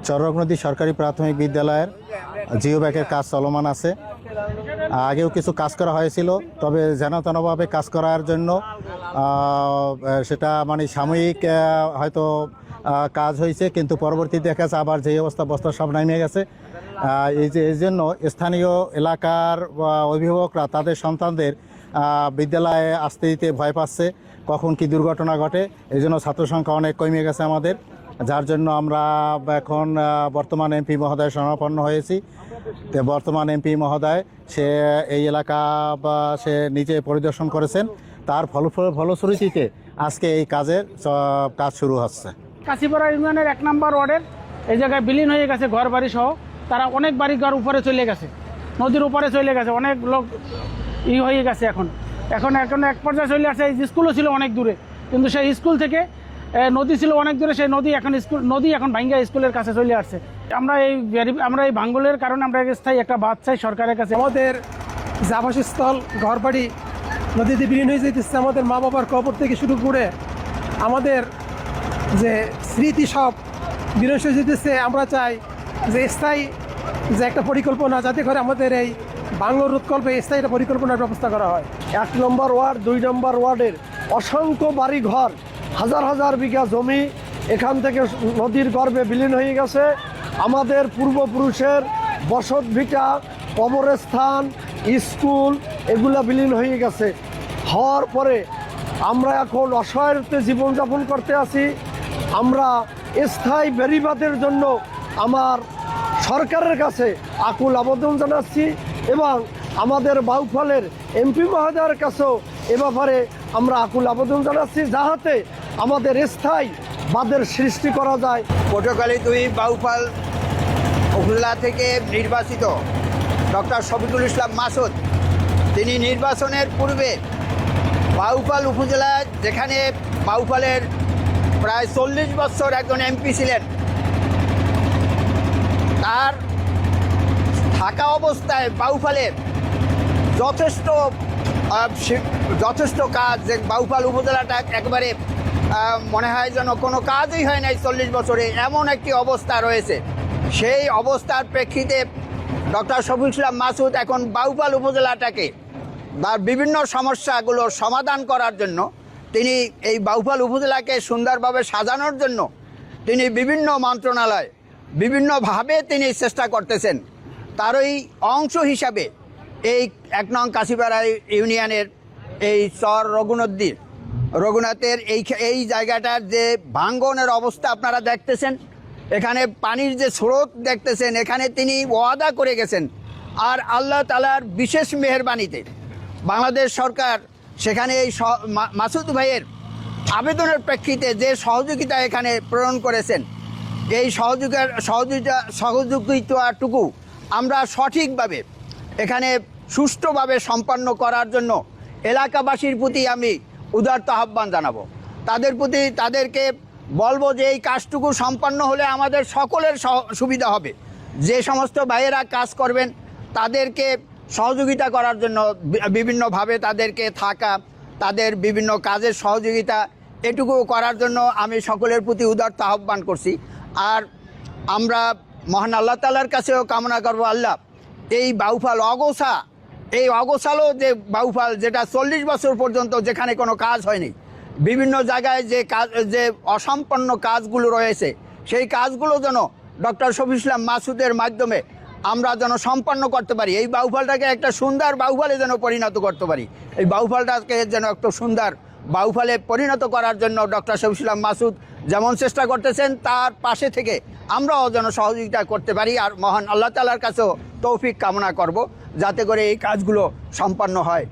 চরক নদী সরকারি প্রাথমিক বিদ্যালয়ের জিও ব্যাগের কাজ চলমান আছে। আগেও কিছু কাজ করা হয়েছিল, তবে যেন তেনভাবে কাজ করার জন্য সেটা মানে সাময়িক হয়তো কাজ হয়েছে, কিন্তু পরবর্তীতে দেখা যাচ্ছে আবার যে অবস্থা বস্তা সব নামিয়ে গেছে। এই জন্য স্থানীয় এলাকার অভিভাবকরা তাদের সন্তানদের বিদ্যালয়ে আসতে দিতে ভয় পাচ্ছে, কখন কি দুর্ঘটনা ঘটে। এই জন্য ছাত্র সংখ্যা অনেক কমে গেছে আমাদের, যার জন্য আমরা এখন বর্তমান এমপি মহোদয় শরণাপন্ন হয়েছি। তো বর্তমান এমপি মহোদয় সে এই এলাকা সে নিজে পরিদর্শন করেছেন, তার ফলশ্রুতিতে আজকে এই কাজ শুরু হচ্ছে। কাশিপাড়া ইউনিয়নের 1 নম্বর ওয়ার্ডের এই জায়গায় বিলীন হয়ে গেছে ঘর বাড়ি সহ। তারা অনেক বাড়ি ঘর উপরে চলে গেছে, নদীর উপরে চলে গেছে, অনেক লোক হয়ে গেছে। এখন এক পর্যায়ে চলে আসছে। এই স্কুলও ছিল অনেক দূরে, কিন্তু সেই স্কুল থেকে নদী ছিল অনেক দূরে, সেই নদী এখন ভাঙ্গা স্কুলের কাছে চলে আসছে। আমরা এই ভাঙ্গলের কারণে আমরা স্থায়ী একটা বাদ চাই সরকারের কাছে। আমাদের যে আবাসস্থল ঘর বাড়ি নদীতে বিলীন হয়ে যেতেছে, আমাদের মা বাবার কবর থেকে শুরু করে আমাদের যে স্মৃতি সব বিনষ্ট হয়ে যেতেছে। আমরা চাই যে স্থায়ী যে একটা পরিকল্পনা, যাতে করে আমাদের এই বাংলা রোধ কল্পে স্থায়ী একটা পরিকল্পনার ব্যবস্থা করা হয়। 1 নম্বর ওয়ার্ড 2 নম্বর ওয়ার্ডের অসংখ্য বাড়ি ঘর, হাজার হাজার বিঘা জমি এখান থেকে নদীর গর্ভে বিলীন হয়ে গেছে। আমাদের পূর্বপুরুষের বসত ভিটা, কবরস্থান, স্কুল এগুলা বিলীন হয়ে গেছে। হওয়ার পরে আমরা এখন অসহায়ত্বে জীবনযাপন করতে আছি। আমরা স্থায়ী বেড়িবাঁধের জন্য আমার সরকারের কাছে আকুল আবেদন জানাচ্ছি, এবং আমাদের বাউফলের এমপি মহোদয়ের কাছেও এ ব্যাপারে আমরা আকুল আবেদন জানাচ্ছি, যাহাতে আমাদের স্থায়ী বাঁধের সৃষ্টি করা যায়। পটুয়াখালী 2 বাউফল উপজেলা থেকে নির্বাচিত ডক্টর শফিকুল ইসলাম মাসুদ, তিনি নির্বাচনের পূর্বে বাউফল উপজেলায়, যেখানে বাউফলের প্রায় 40 বছর একজন এমপি ছিলেন, তার থাকা অবস্থায় বাউফলের যথেষ্ট কাজ, যে বাউফল উপজেলাটা একেবারে মনে হয় যেন কোনো কাজই হয় নাই 40 বছরে, এমন একটি অবস্থা রয়েছে। সেই অবস্থার প্রেক্ষিতে ডক্টর শফিকুল ইসলাম মাসুদ এখন বাউফল উপজেলাটাকে তার বিভিন্ন সমস্যাগুলোর সমাধান করার জন্য, তিনি এই বাউফল উপজেলাকে সুন্দরভাবে সাজানোর জন্য তিনি বিভিন্ন মন্ত্রণালয় বিভিন্নভাবে তিনি চেষ্টা করতেছেন। তারই অংশ হিসাবে এই 1 নং কাশিপাড়া ইউনিয়নের এই চর রঘুনাথের এই জায়গাটার যে ভাঙ্গনের অবস্থা আপনারা দেখতেছেন, এখানে পানির যে স্রোত দেখতেছেন, এখানে তিনি ওয়াদা করে গেছেন। আর আল্লাহ তাআলার বিশেষ মেহেরবানিতে বাংলাদেশ সরকার সেখানে এই মাসুদ ভাইয়ের আবেদনের প্রেক্ষিতে যে সহযোগিতা এখানে প্রেরণ করেছেন, এই সহযোগিতাটুকু আমরা সঠিকভাবে এখানে সুষ্ঠুভাবে সম্পন্ন করার জন্য এলাকাবাসীর প্রতি আমি উদারত আহ্বান জানাবো। তাদেরকে বলবো যে এই কাজটুকু সম্পন্ন হলে আমাদের সকলের সুবিধা হবে। যে সমস্ত ভাইয়েরা কাজ করবেন তাদেরকে সহযোগিতা করার জন্য বিভিন্নভাবে তাদেরকে থাকা, তাদের বিভিন্ন কাজের সহযোগিতা এটুকু করার জন্য আমি সকলের প্রতি উদারত আহ্বান করছি। আর আমরা মহান আল্লাহ তাআলার কাছেও কামনা করব, আল্লাহ এই বাউফল অগোছালো যে বাউফল, যেটা 40 বছর পর্যন্ত যেখানে কোনো কাজ হয়নি, বিভিন্ন জায়গায় যে অসম্পন্ন কাজগুলো রয়েছে, সেই কাজগুলো যেন ডক্টর শফিকুল ইসলাম মাসুদের মাধ্যমে আমরা যেন সম্পন্ন করতে পারি। এই বাউফলটাকে একটা সুন্দর বাউফলে যেন পরিণত করতে পারি। এই বাউফলটাকে যেন একটা সুন্দর বাউফলে পরিণত করার জন্য ডক্টর শফিকুল ইসলাম মাসুদ যেমন চেষ্টা করতেছেন, তার পাশে থেকে আমরাও যেন সহযোগিতা করতে পারি। আর মহান আল্লাহ তাআলার কাছেও তৌফিক কামনা করব, যাতে করে এই কাজগুলো সম্পন্ন হয়।